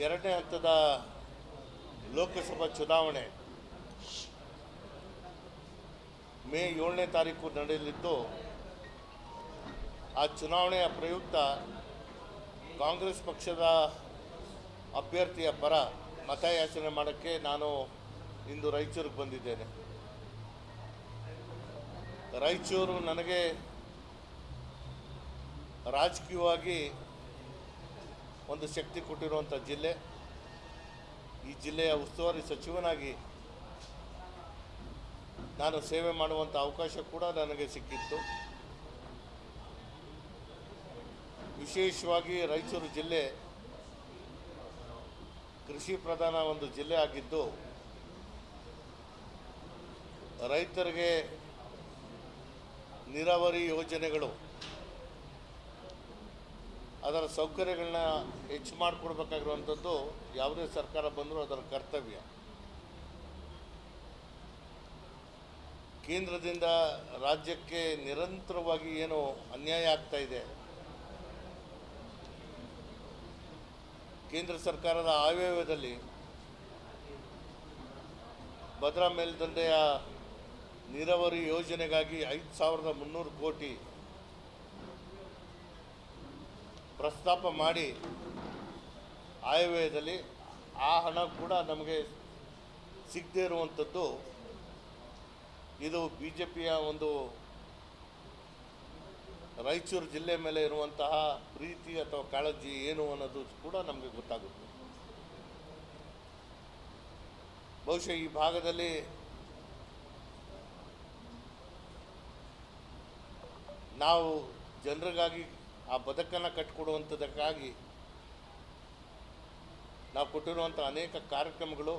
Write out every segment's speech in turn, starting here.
ಎರಡನೇ ಹಂತದ ಲೋಕಸಭಾ ಚುನಾವಣೆ ಮೇ 7ನೇ ತಾರೀಕು ನಡೆಯಲಿದ್ದು, ಆ ಚುನಾವಣೆಯ ಪ್ರಯುಕ್ತ ಕಾಂಗ್ರೆಸ್ ಪಕ್ಷದ ಅಭ್ಯರ್ಥಿಯ ಪರ ಮತಯಾಚನೆ ಮಾಡೋಕ್ಕೆ ನಾನು ಇಂದು ರಾಯಚೂರಿಗೆ ಬಂದಿದ್ದೇನೆ. ರಾಯಚೂರು ನನಗೆ ರಾಜಕೀಯವಾಗಿ ಒಂದು ಶಕ್ತಿ ಕೊಟ್ಟಿರುವಂಥ ಜಿಲ್ಲೆ. ಈ ಜಿಲ್ಲೆಯ ಉಸ್ತುವಾರಿ ಸಚಿವನಾಗಿ ನಾನು ಸೇವೆ ಮಾಡುವಂಥ ಅವಕಾಶ ಕೂಡ ನನಗೆ ಸಿಕ್ಕಿತ್ತು. ವಿಶೇಷವಾಗಿ ರಾಯಚೂರು ಜಿಲ್ಲೆ ಕೃಷಿ ಪ್ರಧಾನ ಒಂದು ಜಿಲ್ಲೆ ಆಗಿದ್ದು, ರೈತರಿಗೆ ನೀರಾವರಿ ಯೋಜನೆಗಳು ಅದರ ಸೌಕರ್ಯಗಳನ್ನ ಹೆಚ್ಚು ಮಾಡಿಕೊಡ್ಬೇಕಾಗಿರುವಂಥದ್ದು ಯಾವುದೇ ಸರ್ಕಾರ ಬಂದರೂ ಅದರ ಕರ್ತವ್ಯ. ಕೇಂದ್ರದಿಂದ ರಾಜ್ಯಕ್ಕೆ ನಿರಂತರವಾಗಿ ಏನು ಅನ್ಯಾಯ ಆಗ್ತಾ ಇದೆ, ಕೇಂದ್ರ ಸರ್ಕಾರದ ಆಯವ್ಯಯದಲ್ಲಿ ಭದ್ರಾ ಮೇಲ್ದಂಡೆಯ ನೀರಾವರಿ ಯೋಜನೆಗಾಗಿ 5,300 ಕೋಟಿ ಪ್ರಸ್ತಾಪ ಮಾಡಿ ಆಯವ್ಯಯದಲ್ಲಿ ಆ ಹಣ ಕೂಡ ನಮಗೆ ಸಿಗದೇ ಇರುವಂಥದ್ದು, ಇದು ಬಿ ಜೆ ಪಿಯ ಒಂದು ರಾಯಚೂರು ಜಿಲ್ಲೆ ಮೇಲೆ ಇರುವಂತಹ ಪ್ರೀತಿ ಅಥವಾ ಕಾಳಜಿ ಏನು ಅನ್ನೋದು ಕೂಡ ನಮಗೆ ಗೊತ್ತಾಗುತ್ತೆ. ಬಹುಶಃ ಈ ಭಾಗದಲ್ಲಿ ನಾವು ಜನರಿಗಾಗಿ ಆ ಬದುಕನ್ನು ಕಟ್ಟಿಕೊಡುವಂಥದ್ದಕ್ಕಾಗಿ ನಾವು ಕೊಟ್ಟಿರುವಂಥ ಅನೇಕ ಕಾರ್ಯಕ್ರಮಗಳು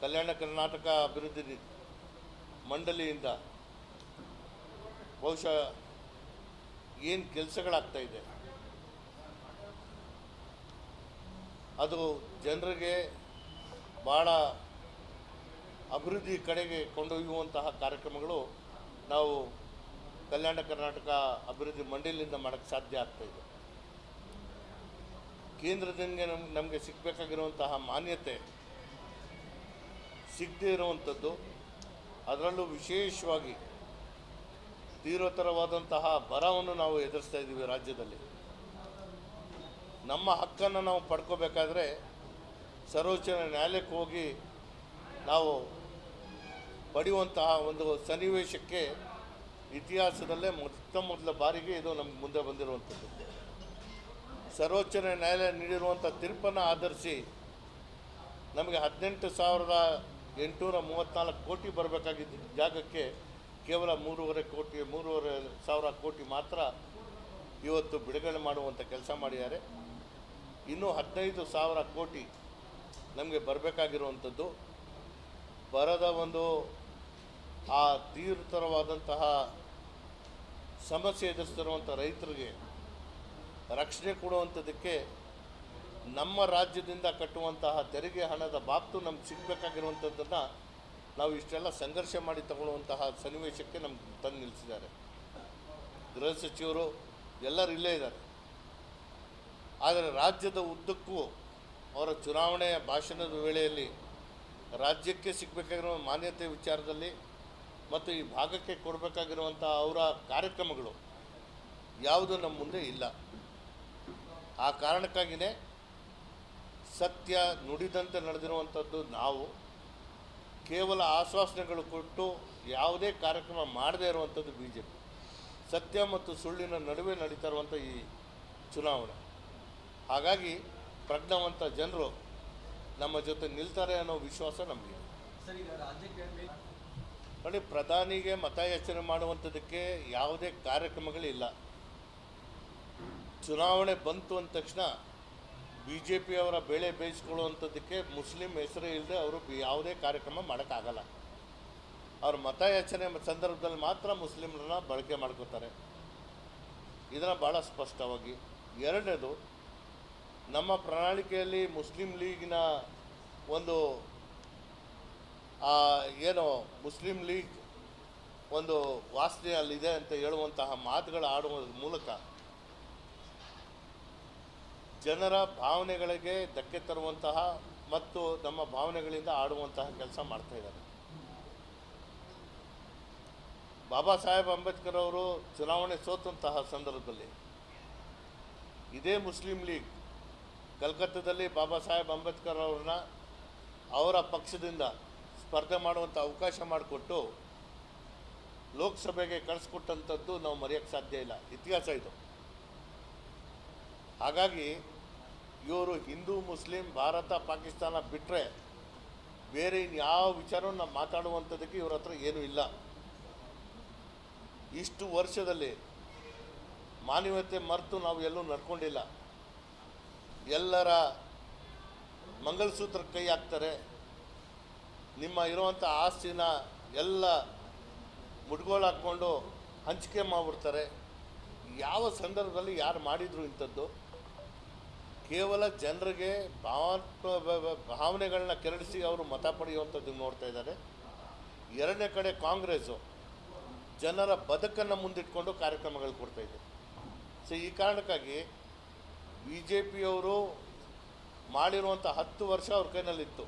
ಕಲ್ಯಾಣ ಕರ್ನಾಟಕ ಅಭಿವೃದ್ಧಿ ಮಂಡಳಿಯಿಂದ ಬಹುಶಃ ಏನು ಕೆಲಸಗಳಾಗ್ತಾಯಿದೆ ಅದು ಜನರಿಗೆ ಭಾಳ ಅಭಿವೃದ್ಧಿ ಕಡೆಗೆ ಕೊಂಡೊಯ್ಯುವಂತಹ ಕಾರ್ಯಕ್ರಮಗಳು ನಾವು ಕಲ್ಯಾಣ ಕರ್ನಾಟಕ ಅಭಿವೃದ್ಧಿ ಮಂಡಳಿಯಿಂದ ಮಾಡೋಕ್ಕೆ ಸಾಧ್ಯ ಆಗ್ತಾಯಿದೆ. ಕೇಂದ್ರದಿಂದ ನಮಗೆ ಸಿಗಬೇಕಾಗಿರುವಂತಹ ಮಾನ್ಯತೆ ಸಿಗದೇ ಇರುವಂಥದ್ದು, ಅದರಲ್ಲೂ ವಿಶೇಷವಾಗಿ ತೀವ್ರತರವಾದಂತಹ ಬರವನ್ನು ನಾವು ಎದುರಿಸ್ತಾ ಇದ್ದೀವಿ. ರಾಜ್ಯದಲ್ಲಿ ನಮ್ಮ ಹಕ್ಕನ್ನು ನಾವು ಪಡ್ಕೋಬೇಕಾದ್ರೆ ಸರ್ವೋಚ್ಚ ನ್ಯಾಯಾಲಯಕ್ಕೆ ಹೋಗಿ ನಾವು ಪಡೆಯುವಂತಹ ಒಂದು ಸನ್ನಿವೇಶಕ್ಕೆ ಇತಿಹಾಸದಲ್ಲೇ ಮೊದಲ ಬಾರಿಗೆ ಇದು ನಮ್ಗೆ ಮುಂದೆ ಬಂದಿರುವಂಥದ್ದು. ಸರ್ವೋಚ್ಚ ನ್ಯಾಯಾಲಯ ನೀಡಿರುವಂಥ ತೀರ್ಪನ್ನು ಆಧರಿಸಿ ನಮಗೆ 18,834 ಕೋಟಿ ಬರಬೇಕಾಗಿದ್ದ ಜಾಗಕ್ಕೆ ಕೇವಲ 3,500 ಕೋಟಿ ಮಾತ್ರ ಇವತ್ತು ಬಿಡುಗಡೆ ಮಾಡುವಂಥ ಕೆಲಸ ಮಾಡಿದ್ದಾರೆ. ಇನ್ನೂ 15,000 ಕೋಟಿ ನಮಗೆ ಬರಬೇಕಾಗಿರುವಂಥದ್ದು. ಬರದ ಒಂದು ಆ ತೀವ್ರತರವಾದಂತಹ ಸಮಸ್ಯೆ ಎದುರಿಸ್ತಿರುವಂಥ ರೈತರಿಗೆ ರಕ್ಷಣೆ ಕೊಡುವಂಥದ್ದಕ್ಕೆ ನಮ್ಮ ರಾಜ್ಯದಿಂದ ಕಟ್ಟುವಂತಹ ತೆರಿಗೆ ಹಣದ ಬಾಬ್ತು ನಮ್ಗೆ ಸಿಗಬೇಕಾಗಿರುವಂಥದ್ದನ್ನು ನಾವು ಇಷ್ಟೆಲ್ಲ ಸಂಘರ್ಷ ಮಾಡಿ ತಗೊಳ್ಳುವಂತಹ ಸನ್ನಿವೇಶಕ್ಕೆ ನಮ್ಗೆ ತಂದು ನಿಲ್ಲಿಸಿದ್ದಾರೆ. ಗೃಹ ಸಚಿವರು ಎಲ್ಲರೂ ಇಲ್ಲೇ ಇದ್ದಾರೆ. ಆದರೆ ರಾಜ್ಯದ ಉದ್ದಕ್ಕೂ ಅವರ ಚುನಾವಣೆಯ ಭಾಷಣದ ವೇಳೆಯಲ್ಲಿ ರಾಜ್ಯಕ್ಕೆ ಸಿಗಬೇಕಾಗಿರೋ ಮಾನ್ಯತೆ ವಿಚಾರದಲ್ಲಿ ಮತ್ತು ಈ ಭಾಗಕ್ಕೆ ಕೊಡಬೇಕಾಗಿರುವಂಥ ಅವರ ಕಾರ್ಯಕ್ರಮಗಳು ಯಾವುದೂ ನಮ್ಮ ಮುಂದೆ ಇಲ್ಲ. ಆ ಕಾರಣಕ್ಕಾಗಿಯೇ ಸತ್ಯ ನುಡಿದಂತೆ ನಡೆದಿರುವಂಥದ್ದು. ನಾವು ಕೇವಲ ಆಶ್ವಾಸನೆಗಳು ಕೊಟ್ಟು ಯಾವುದೇ ಕಾರ್ಯಕ್ರಮ ಮಾಡದೇ ಇರುವಂಥದ್ದು ಬಿ ಜೆ ಪಿ. ಸತ್ಯ ಮತ್ತು ಸುಳ್ಳಿನ ನಡುವೆ ನಡೀತಾ ಇರುವಂಥ ಈ ಚುನಾವಣೆ. ಹಾಗಾಗಿ ಪ್ರಜ್ಞಾವಂತ ಜನರು ನಮ್ಮ ಜೊತೆ ನಿಲ್ತಾರೆ ಅನ್ನೋ ವಿಶ್ವಾಸ ನಮಗೆ. ನೋಡಿ, ಪ್ರಧಾನಿಗೆ ಮತಯಾಚನೆ ಮಾಡುವಂಥದ್ದಕ್ಕೆ ಯಾವುದೇ ಕಾರ್ಯಕ್ರಮಗಳಿಲ್ಲ. ಚುನಾವಣೆ ಬಂತು ಅಂದ ತಕ್ಷಣ ಬಿ ಜೆ ಪಿಯವರ ಬೇಳೆ ಬೇಯಿಸ್ಕೊಳ್ಳುವಂಥದ್ದಕ್ಕೆ ಮುಸ್ಲಿಂ ಹೆಸರೇ ಇಲ್ಲದೆ ಅವರು ಯಾವುದೇ ಕಾರ್ಯಕ್ರಮ ಮಾಡೋಕ್ಕಾಗಲ್ಲ. ಅವ್ರ ಮತಯಾಚನೆ ಸಂದರ್ಭದಲ್ಲಿ ಮಾತ್ರ ಮುಸ್ಲಿಮರನ್ನ ಬಳಕೆ ಮಾಡ್ಕೋತಾರೆ. ಇದನ್ನು ಭಾಳ ಸ್ಪಷ್ಟವಾಗಿ. ಎರಡನೇದು, ನಮ್ಮ ಪ್ರಣಾಳಿಕೆಯಲ್ಲಿ ಮುಸ್ಲಿಂ ಲೀಗಿನ ಒಂದು ಏನು ಮುಸ್ಲಿಂ ಲೀಗ್ ಒಂದು ವಾಸನೆ ಅಲ್ಲಿದೆ ಅಂತ ಹೇಳುವಂತಹ ಮಾತುಗಳು ಆಡುವ ಮೂಲಕ ಜನರ ಭಾವನೆಗಳಿಗೆ ಧಕ್ಕೆ ತರುವಂತಹ ಮತ್ತು ನಮ್ಮ ಭಾವನೆಗಳಿಂದ ಆಡುವಂತಹ ಕೆಲಸ ಮಾಡ್ತಾ ಇದ್ದಾರೆ. ಬಾಬಾ ಸಾಹೇಬ್ ಅಂಬೇಡ್ಕರ್ ಅವರು ಚುನಾವಣೆ ಸೋತಂತಹ ಸಂದರ್ಭದಲ್ಲಿ ಇದೇ ಮುಸ್ಲಿಂ ಲೀಗ್ ಕಲ್ಕತ್ತಾದಲ್ಲಿ ಬಾಬಾ ಸಾಹೇಬ್ ಅಂಬೇಡ್ಕರ್ ಅವ್ರನ್ನ ಅವರ ಪಕ್ಷದಿಂದ ಸ್ಪರ್ಧೆ ಮಾಡುವಂಥ ಅವಕಾಶ ಮಾಡಿಕೊಟ್ಟು ಲೋಕಸಭೆಗೆ ಕಳಿಸ್ಕೊಟ್ಟಂಥದ್ದು ನಾವು ಮರೆಯೋಕ್ಕೆ ಸಾಧ್ಯ ಇಲ್ಲ, ಇತಿಹಾಸ ಇದು. ಹಾಗಾಗಿ ಇವರು ಹಿಂದೂ ಮುಸ್ಲಿಂ ಭಾರತ ಪಾಕಿಸ್ತಾನ ಬಿಟ್ಟರೆ ಬೇರೆ ಇನ್ಯಾವ ವಿಚಾರವನ್ನು ಮಾತಾಡುವಂಥದ್ದಕ್ಕೆ ಇವ್ರ ಹತ್ರ ಏನೂ ಇಲ್ಲ. ಇಷ್ಟು ವರ್ಷದಲ್ಲಿ ಮಾನವೀಯತೆ ಮರೆತು ನಾವು ಎಲ್ಲೂ ನಡ್ಕೊಂಡಿಲ್ಲ. ಎಲ್ಲರ ಮಂಗಲಸೂತ್ರ ಕೈ ಹಾಕ್ತಾರೆ, ನಿಮ್ಮ ಇರುವಂಥ ಆಸ್ತಿನ ಎಲ್ಲ ಮುಡ್ಗೋಲು ಹಾಕ್ಕೊಂಡು ಹಂಚಿಕೆ ಮಾಡಿಬಿಡ್ತಾರೆ. ಯಾವ ಸಂದರ್ಭದಲ್ಲಿ ಯಾರು ಮಾಡಿದರು ಇಂಥದ್ದು? ಕೇವಲ ಜನರಿಗೆ ಭಾವನೆಗಳನ್ನ ಕೆರಳಿಸಿ ಅವರು ಮತ ಪಡೆಯುವಂಥದ್ದು ನೋಡ್ತಾ ಇದ್ದಾರೆ. ಎರಡನೇ ಕಡೆ ಕಾಂಗ್ರೆಸ್ಸು ಜನರ ಬದುಕನ್ನು ಮುಂದಿಟ್ಕೊಂಡು ಕಾರ್ಯಕ್ರಮಗಳು ಕೊಡ್ತಾಯಿದೆ. ಸೊ ಈ ಕಾರಣಕ್ಕಾಗಿ ಬಿ ಜೆ ಪಿಯವರು ಮಾಡಿರುವಂಥ 10 ವರ್ಷ ಅವ್ರ ಕೈನಲ್ಲಿತ್ತು.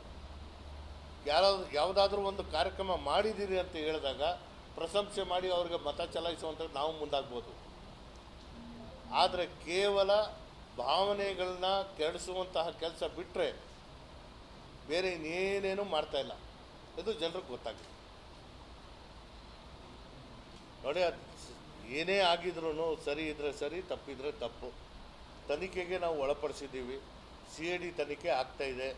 ಯಾವುದಾದ್ರೂ ಒಂದು ಕಾರ್ಯಕ್ರಮ ಮಾಡಿದ್ದೀರಿ ಅಂತ ಹೇಳಿದಾಗ ಪ್ರಶಂಸೆ ಮಾಡಿ ಅವ್ರಿಗೆ ಮತ ಚಲಾಯಿಸುವಂಥದ್ದು ನಾವು ಮುಂದಾಗ್ಬೋದು. ಆದರೆ ಕೇವಲ ಭಾವನೆಗಳನ್ನ ಕೆಡಿಸುವಂತಹ ಕೆಲಸ ಬಿಟ್ಟರೆ ಬೇರೆ ಇನ್ನೇನೇನೂ ಮಾಡ್ತಾಯಿಲ್ಲ. ಇದು ಜನರಿಗೆ ಗೊತ್ತಾಗಿದೆ. ನೋಡಿ, ಏನೇ ಆಗಿದ್ರೂ ಸರಿ ಇದ್ದರೆ ಸರಿ, ತಪ್ಪಿದ್ರೆ ತಪ್ಪು. ತನಿಖೆಗೆ ನಾವು ಒಳಪಡಿಸಿದ್ದೀವಿ. CID ತನಿಖೆ ಆಗ್ತಾಯಿದೆ.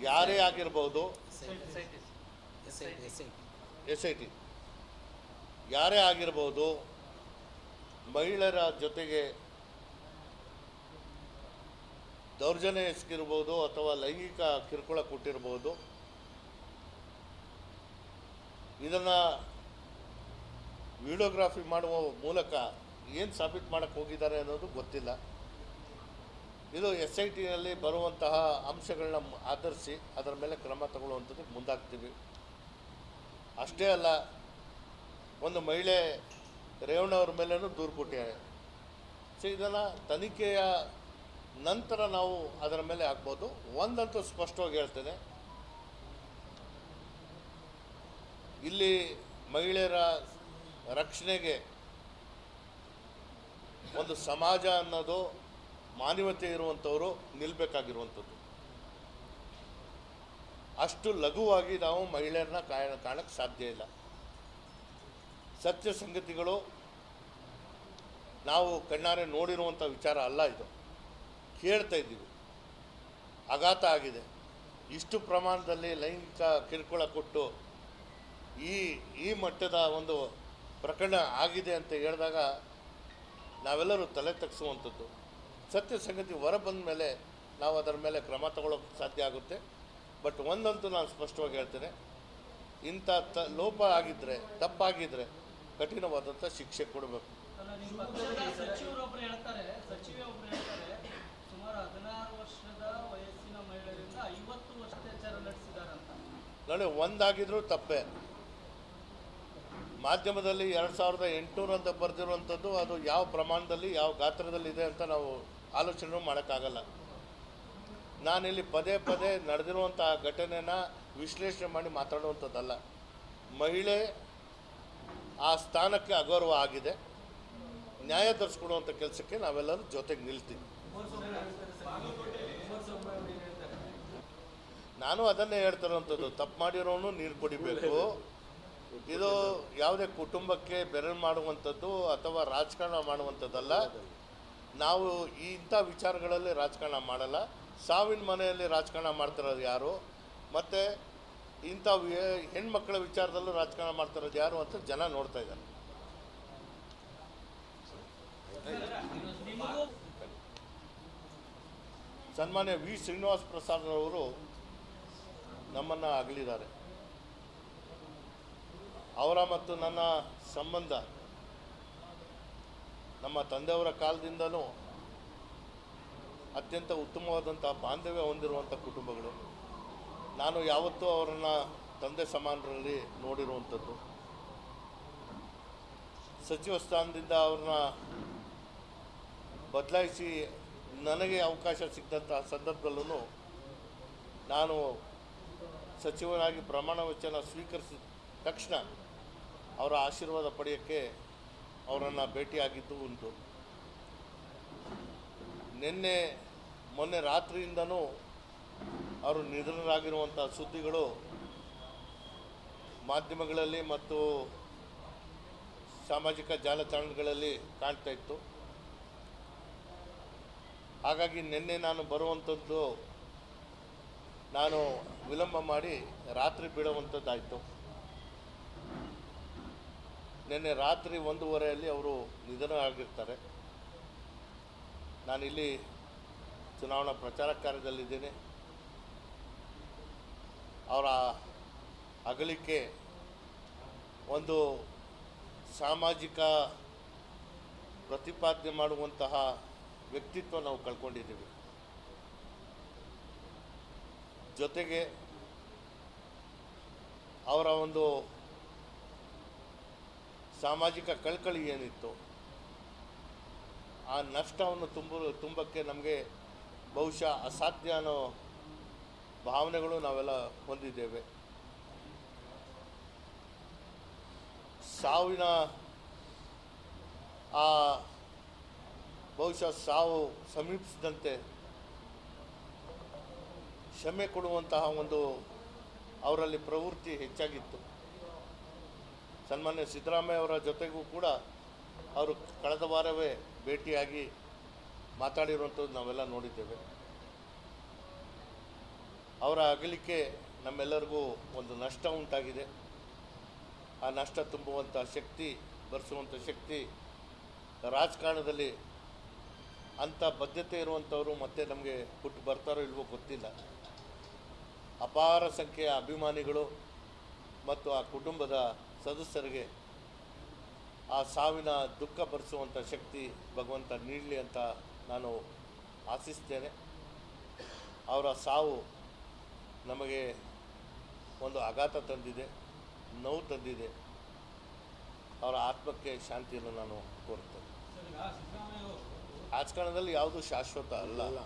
ಯಾರೇ ಆಗಿರ್ಬೋದು, SIT ಯಾರೇ ಆಗಿರ್ಬೋದು, ಮಹಿಳೆಯರ ಜೊತೆಗೆ ದೌರ್ಜನ್ಯ ಎಸಗಿರ್ಬೋದು ಅಥವಾ ಲೈಂಗಿಕ ಕಿರುಕುಳ ಕೊಟ್ಟಿರ್ಬೋದು, ಇದನ್ನು ವಿಡಿಯೋಗ್ರಾಫಿ ಮಾಡುವ ಮೂಲಕ ಏನು ಸಾಬೀತು ಮಾಡೋಕ್ಕೆ ಹೋಗಿದ್ದಾರೆ ಅನ್ನೋದು ಗೊತ್ತಿಲ್ಲ. ಇದು SITನಲ್ಲಿ ಬರುವಂತಹ ಅಂಶಗಳನ್ನ ಆಧರಿಸಿ ಅದರ ಮೇಲೆ ಕ್ರಮ ತಗೊಳ್ಳುವಂಥದ್ದಕ್ಕೆ ಮುಂದಾಗ್ತೀವಿ. ಅಷ್ಟೇ ಅಲ್ಲ, ಒಂದು ಮಹಿಳೆ ರೇವಣ್ಣವ್ರ ಮೇಲೇನೂ ದೂರು ಕೊಟ್ಟಿದ್ದಾರೆ. ಸೊ ಇದನ್ನು ತನಿಖೆಯ ನಂತರ ನಾವು ಅದರ ಮೇಲೆ ಹಾಕ್ಬೋದು. ಒಂದಂತೂ ಸ್ಪಷ್ಟವಾಗಿ ಹೇಳ್ತೇನೆ, ಇಲ್ಲಿ ಮಹಿಳೆಯರ ರಕ್ಷಣೆಗೆ ಒಂದು ಸಮಾಜ ಅನ್ನೋದು ಮಾನವೀಯತೆ ಇರುವಂಥವರು ನಿಲ್ಲಬೇಕಾಗಿರುವಂಥದ್ದು. ಅಷ್ಟು ಲಘುವಾಗಿ ನಾವು ಮಹಿಳೆಯರನ್ನ ಕಾಣಕ್ಕೆ ಸಾಧ್ಯ ಇಲ್ಲ. ಸತ್ಯ ಸಂಗತಿಗಳು ನಾವು ಕಣ್ಣಾರೆ ನೋಡಿರುವಂಥ ವಿಚಾರ ಅಲ್ಲ, ಇದು ಕೇಳ್ತಾ ಇದ್ದೀವಿ. ಆಘಾತ ಆಗಿದೆ. ಇಷ್ಟು ಪ್ರಮಾಣದಲ್ಲಿ ಲೈಂಗಿಕ ಕಿರುಕುಳ ಕೊಟ್ಟು ಈ ಮಟ್ಟದ ಒಂದು ಪ್ರಕರಣ ಆಗಿದೆ ಅಂತ ಹೇಳಿದಾಗ ನಾವೆಲ್ಲರೂ ತಲೆ ತಗ್ಗಿಸುವಂಥದ್ದು. ಸತ್ಯ ಸಂಗತಿ ಹೊರ ಬಂದ ಮೇಲೆ ನಾವು ಅದರ ಮೇಲೆ ಕ್ರಮ ತಗೊಳ್ಳೋಕ್ಕೆ ಸಾಧ್ಯ ಆಗುತ್ತೆ. ಬಟ್ ಒಂದಂತೂ ನಾನು ಸ್ಪಷ್ಟವಾಗಿ ಹೇಳ್ತೇನೆ, ಇಂಥ ಲೋಪ ಆಗಿದ್ದರೆ, ತಪ್ಪಾಗಿದ್ದರೆ ಕಠಿಣವಾದಂಥ ಶಿಕ್ಷೆ ಕೊಡಬೇಕು. ಸಚಿವರೊಬ್ಬರು ಹೇಳ್ತಾರೆ, ಸುಮಾರು 16 ವರ್ಷದ ವಯಸ್ಸಿನ ಮಹಿಳೆಯರಿಂದ 50 ವರ್ಷ ಅತ್ಯಾಚಾರ ನಡೆಸಿದಾರಂತ. ನೋಡಿ, ಒಂದಾಗಿದ್ರೂ ತಪ್ಪೇ. ಮಾಧ್ಯಮದಲ್ಲಿ 2800 ಅಂತ ಬರೆದಿರುವಂಥದ್ದು ಅದು ಯಾವ ಪ್ರಮಾಣದಲ್ಲಿ ಯಾವ ಗಾತ್ರದಲ್ಲಿ ಇದೆ ಅಂತ ನಾವು ಆಲೋಚನೆ ಮಾಡೋಕ್ಕಾಗಲ್ಲ. ನಾನಿಲ್ಲಿ ಪದೇ ಪದೇ ನಡೆದಿರುವಂಥ ಘಟನೆನ ವಿಶ್ಲೇಷಣೆ ಮಾಡಿ ಮಾತಾಡುವಂಥದ್ದಲ್ಲ. ಮಹಿಳೆ ಆ ಸ್ಥಾನಕ್ಕೆ ಅಗೌರವ ಆಗಿದೆ, ನ್ಯಾಯ ತರಿಸ್ಕೊಡುವಂಥ ಕೆಲಸಕ್ಕೆ ನಾವೆಲ್ಲರೂ ಜೊತೆಗೆ ನಿಲ್ತೀವಿ. ನಾನು ಅದನ್ನೇ ಹೇಳ್ತಿರೋವಂಥದ್ದು, ತಪ್ಪು ಮಾಡಿರೋನು ನೀರು ಕುಡಿಬೇಕು. ಇದು ಯಾವುದೇ ಕುಟುಂಬಕ್ಕೆ ಬೆರಳು ಮಾಡುವಂಥದ್ದು ಅಥವಾ ರಾಜಕಾರಣ ಮಾಡುವಂಥದ್ದಲ್ಲ. ನಾವು ಇಂಥ ವಿಚಾರಗಳಲ್ಲಿ ರಾಜಕಾರಣ ಮಾಡಲ್ಲ. ಸಾವಿನ ಮನೆಯಲ್ಲಿ ರಾಜಕಾರಣ ಮಾಡ್ತಿರೋದು ಯಾರು, ಮತ್ತು ಇಂಥ ಹೆಣ್ಮಕ್ಳ ವಿಚಾರದಲ್ಲೂ ರಾಜಕಾರಣ ಮಾಡ್ತಿರೋದು ಯಾರು ಅಂತ ಜನ ನೋಡ್ತಾ ಇದ್ದಾರೆ. ಸನ್ಮಾನ್ಯ ವಿ ಶ್ರೀನಿವಾಸ ಪ್ರಸಾದ್ ಅವರು ನಮ್ಮನ್ನು ಅಗಲಿದ್ದಾರೆ. ಅವರ ಮತ್ತು ನನ್ನ ಸಂಬಂಧ ನಮ್ಮ ತಂದೆಯವರ ಕಾಲದಿಂದಲೂ ಅತ್ಯಂತ ಉತ್ತಮವಾದಂಥ ಬಾಂಧವ್ಯ ಹೊಂದಿರುವಂಥ ಕುಟುಂಬಗಳು. ನಾನು ಯಾವತ್ತೂ ಅವರನ್ನು ತಂದೆ ಸಮಾನರಲ್ಲಿ ನೋಡಿರುವಂಥದ್ದು. ಸಚಿವ ಸ್ಥಾನದಿಂದ ಅವ್ರನ್ನ ಬದಲಾಯಿಸಿ ನನಗೆ ಅವಕಾಶ ಸಿಕ್ಕಂತಹ ಸಂದರ್ಭದಲ್ಲೂ ನಾನು ಸಚಿವನಾಗಿ ಪ್ರಮಾಣ ವಚನ ಸ್ವೀಕರಿಸಿದ ತಕ್ಷಣ ಅವರ ಆಶೀರ್ವಾದ ಪಡೆಯೋಕ್ಕೆ ಅವರನ್ನು ಭೇಟಿಯಾಗಿದ್ದು ಉಂಟು. ಮೊನ್ನೆ ರಾತ್ರಿಯಿಂದನೂ ಅವರು ನಿಧನರಾಗಿರುವಂಥ ಸುದ್ದಿಗಳು ಮಾಧ್ಯಮಗಳಲ್ಲಿ ಮತ್ತು ಸಾಮಾಜಿಕ ಜಾಲತಾಣಗಳಲ್ಲಿ ಕಾಣ್ತಾ ಇತ್ತು. ಹಾಗಾಗಿ ನಿನ್ನೆ ನಾನು ಬರುವಂಥದ್ದು ನಾನು ವಿಳಂಬ ಮಾಡಿ ರಾತ್ರಿ ಬಿಡುವಂಥದ್ದಾಯಿತು. ನಿನ್ನೆ ರಾತ್ರಿ 1:30 ಅವರು ನಿಧನ ಆಗಿರ್ತಾರೆ. ನಾನಿಲ್ಲಿ ಚುನಾವಣಾ ಪ್ರಚಾರ ಕಾರ್ಯದಲ್ಲಿದ್ದೇನೆ. ಅವರ ಅಗಲಿಕೆ ಒಂದು ಸಾಮಾಜಿಕ ಪ್ರತಿಪಾದನೆ ಮಾಡುವಂತಹ ವ್ಯಕ್ತಿತ್ವ ನಾವು ಕಳ್ಕೊಂಡಿದ್ದೀವಿ. ಜೊತೆಗೆ ಅವರ ಒಂದು ಸಾಮಾಜಿಕ ಕಳಕಳಿ ಏನಿತ್ತು ಆ ನಷ್ಟವನ್ನು ತುಂಬಕ್ಕೆ ನಮಗೆ ಬಹುಶಃ ಅಸಾಧ್ಯ ಅನ್ನೋ ಭಾವನೆಗಳು ನಾವೆಲ್ಲ ಹೊಂದಿದ್ದೇವೆ. ಸಾವಿನ ಬಹುಶಃ ಸಾವು ಸಮೀಪಿಸಿದಂತೆ ಕ್ಷಮೆ ಕೊಡುವಂತಹ ಒಂದು ಅವರಲ್ಲಿ ಪ್ರವೃತ್ತಿ ಹೆಚ್ಚಾಗಿತ್ತು. ಸನ್ಮಾನ್ಯ ಸಿದ್ದರಾಮಯ್ಯ ಅವರ ಜೊತೆಗೂ ಕೂಡ ಅವರು ಕಳೆದ ವಾರವೇ ಭೇಟಿಯಾಗಿ ಮಾತಾಡಿರುವಂಥದ್ದು ನಾವೆಲ್ಲ ನೋಡಿದ್ದೇವೆ. ಅವರ ಅಗಲಿಕೆ ನಮ್ಮೆಲ್ಲರಿಗೂ ಒಂದು ನಷ್ಟ ಉಂಟಾಗಿದೆ. ಆ ನಷ್ಟ ತುಂಬುವಂಥ ಶಕ್ತಿ, ಭರಿಸುವಂಥ ಶಕ್ತಿ ರಾಜಕಾರಣದಲ್ಲಿ ಅಂಥ ಬದ್ಧತೆ ಇರುವಂಥವರು ಮತ್ತೆ ನಮಗೆ ಹುಟ್ಟು ಬರ್ತಾರೋ ಇಲ್ವೋ ಗೊತ್ತಿಲ್ಲ. ಅಪಾರ ಸಂಖ್ಯೆಯ ಅಭಿಮಾನಿಗಳು ಮತ್ತು ಆ ಕುಟುಂಬದ ಸದಸ್ಯರಿಗೆ ಆ ಸಾವಿನ ದುಃಖ ಭರಿಸುವಂಥ ಶಕ್ತಿ ಭಗವಂತ ನೀಡಲಿ ಅಂತ ನಾನು ಆಶಿಸ್ತೇನೆ. ಅವರ ಸಾವು ನಮಗೆ ಒಂದು ಆಘಾತ ತಂದಿದೆ, ನೋವು ತಂದಿದೆ. ಅವರ ಆತ್ಮಕ್ಕೆ ಶಾಂತಿಯನ್ನು ನಾನು ಕೋರ್ತೇನೆ. ರಾಜಕಾರಣದಲ್ಲಿ ಯಾವುದು ಶಾಶ್ವತ ಅಲ್ಲ.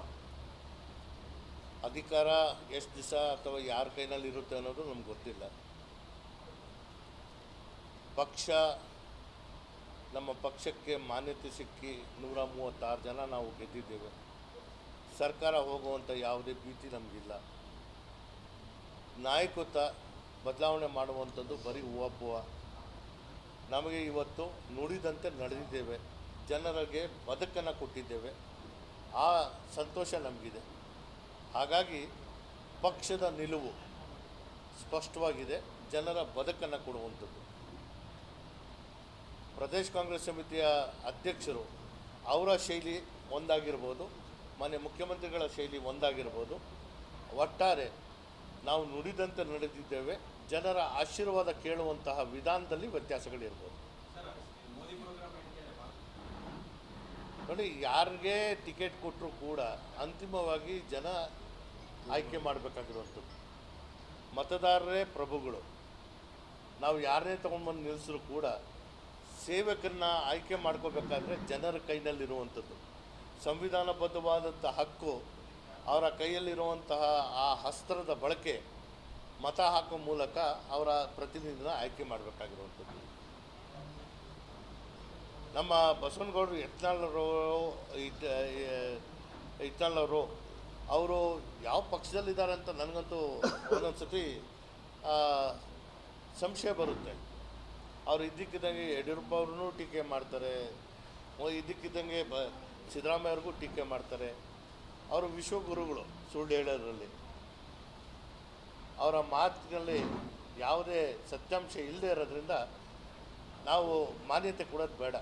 ಅಧಿಕಾರ ಎಷ್ಟು ದಿವಸ ಅಥವಾ ಯಾರ ಕೈನಲ್ಲಿ ಇರುತ್ತೆ ಅನ್ನೋದು ನಮ್ಗೆ ಗೊತ್ತಿಲ್ಲ. ನಮ್ಮ ಪಕ್ಷಕ್ಕೆ ಮಾನ್ಯತೆ ಸಿಕ್ಕಿ 136 ಜನ ನಾವು ಗೆದ್ದಿದ್ದೇವೆ. ಸರ್ಕಾರ ಹೋಗುವಂಥ ಯಾವುದೇ ಭೀತಿ ನಮಗಿಲ್ಲ. ನಾಯಕತ್ವ ಬದಲಾವಣೆ ಮಾಡುವಂಥದ್ದು ಬರೀ ಹೂವಪ್ಪುವ. ನಮಗೆ ಇವತ್ತು ನುಡಿದಂತೆ ನಡೆದಿದ್ದೇವೆ, ಜನರಿಗೆ ಬದುಕನ್ನು ಕೊಟ್ಟಿದ್ದೇವೆ. ಆ ಸಂತೋಷ ನಮಗಿದೆ. ಹಾಗಾಗಿ ಪಕ್ಷದ ನಿಲುವು ಸ್ಪಷ್ಟವಾಗಿದೆ, ಜನರ ಬದುಕನ್ನು ಕೊಡುವಂಥದ್ದು. ಪ್ರದೇಶ ಕಾಂಗ್ರೆಸ್ ಸಮಿತಿಯ ಅಧ್ಯಕ್ಷರು ಅವರ ಶೈಲಿ ಒಂದಾಗಿರ್ಬೋದು, ಮಾನ್ಯ ಮುಖ್ಯಮಂತ್ರಿಗಳ ಶೈಲಿ ಒಂದಾಗಿರ್ಬೋದು. ಒಟ್ಟಾರೆ ನಾವು ನುಡಿದಂತೆ ನಡೆದಿದ್ದೇವೆ. ಜನರ ಆಶೀರ್ವಾದ ಕೇಳುವಂತಹ ವಿಧಾನದಲ್ಲಿ ವ್ಯತ್ಯಾಸಗಳಿರ್ಬೋದು. ನೋಡಿ, ಯಾರಿಗೆ ಟಿಕೆಟ್ ಕೊಟ್ಟರೂ ಕೂಡ ಅಂತಿಮವಾಗಿ ಜನ ಆಯ್ಕೆ ಮಾಡಬೇಕಾಗಿರುವಂಥದ್ದು. ಮತದಾರರೇ ಪ್ರಭುಗಳು. ನಾವು ಯಾರನ್ನೇ ತೊಗೊಂಡ್ಬಂದು ನಿಲ್ಲಿಸಿದ್ರು ಕೂಡ ಸೇವಕರನ್ನ ಆಯ್ಕೆ ಮಾಡ್ಕೋಬೇಕಾದ್ರೆ ಜನರ ಕೈನಲ್ಲಿರುವಂಥದ್ದು. ಸಂವಿಧಾನಬದ್ಧವಾದಂಥ ಹಕ್ಕು ಅವರ ಕೈಯಲ್ಲಿರುವಂತಹ ಆ ಅಸ್ತ್ರದ ಬಳಕೆ ಮತ ಹಾಕೋ ಮೂಲಕ ಅವರ ಪ್ರತಿನಿಧಿನ ಆಯ್ಕೆ ಮಾಡಬೇಕಾಗಿರುವಂಥದ್ದು. ನಮ್ಮ ಬಸವನಗೌಡರು ಯತ್ನಾಳವರು ಅವರು ಯಾವ ಪಕ್ಷದಲ್ಲಿದ್ದಾರೆ ಅಂತ ನನಗಂತೂ ಒಂದೊಂದು ಸತಿ ಸಂಶಯ ಬರುತ್ತೆ. ಅವರು ಇದ್ದಕ್ಕಿದ್ದಂಗೆ ಯಡಿಯೂರಪ್ಪ ಅವ್ರನ್ನೂ ಟೀಕೆ ಮಾಡ್ತಾರೆ, ಇದ್ದಕ್ಕಿದ್ದಂಗೆ ಸಿದ್ದರಾಮಯ್ಯ ಅವ್ರಿಗೂ ಟೀಕೆ ಮಾಡ್ತಾರೆ. ಅವರು ವಿಶ್ವಗುರುಗಳು ಸುಳ್ಳು ಹೇಳೋದ್ರಲ್ಲಿ. ಅವರ ಮಾತಿನಲ್ಲಿ ಯಾವುದೇ ಸತ್ಯಾಂಶ ಇಲ್ಲದೆ ಇರೋದ್ರಿಂದ ನಾವು ಮಾನ್ಯತೆ ಕೊಡೋದು ಬೇಡ.